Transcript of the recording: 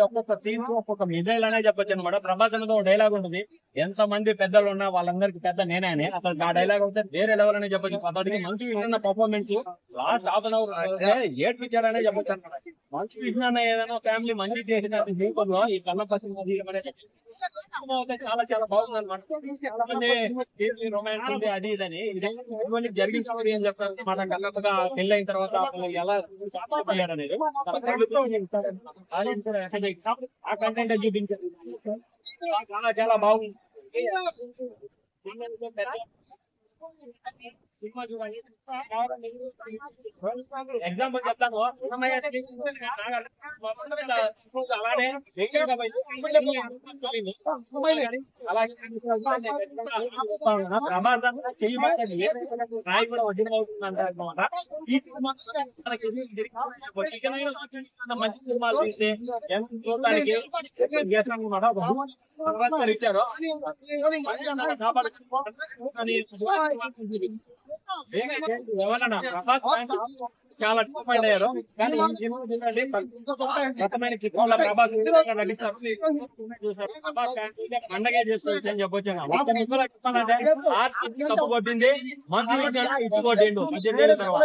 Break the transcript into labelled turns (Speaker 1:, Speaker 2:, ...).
Speaker 1: ఒక్కొక్క సీన్ ఒక్కొక్క మిజైల్ అనే చెప్పొచ్చు అనమాట. ప్రభాస్ అనేది ఒక డైలాగ్ ఉంటుంది, ఎంత మంది పెద్దలు ఉన్నా వాళ్ళందరికి పెద్ద నేనే అని. అతనికి ఆ డైలాగ్ అయితే వేరే లెవెల్ అనే చెప్పొచ్చు. అతడికి మంచి vision performance last half an hour ఏడ్పించాడనే చెప్పొచ్చు అనమాట. మంచి విజన్ అన్న ఏదైనా ఫ్యామిలీ మంచి చేసిన జీవితంలో ఈ కన్నప్ప సినిమా అయితే చాలా చాలా బాగుంది అనమాట. చాలా మంది రొమాన్స్ ఉంది అది ఇదని ఇటువంటి జరిగిన స్టోరీ అని చెప్తారు అనమాట. కన్నప్పగా పెళ్లి అయిన తర్వాత అసలు ఎలా అయ్యాడు అనేది ఆ కంటెంట్ చూపించారు. చాలా చాలా బాగుంది సినిమా చూడాలి. ఎగ్జాంపుల్ చెప్తాను, అలానే రాయి కూడా వడ్డీ అవుతుందంట. మంచి సినిమాలు తీస్తే చూడడానికి ఇచ్చారు. చాలా డిసప్పాయింట్ అయ్యారు. కానీ ఈ సినిమా చూడండి, రకమైన చిత్రంలో ప్రభాస్ నటిస్తారు. ప్రభాస్ పండగే చేసుకోవచ్చు అని చెప్పొచ్చు. చెప్పాలంటే కప్పు కొట్టింది మంచి విషయాలు ఇచ్చి కొట్టిండు 18 ఏళ్ళ తర్వాత.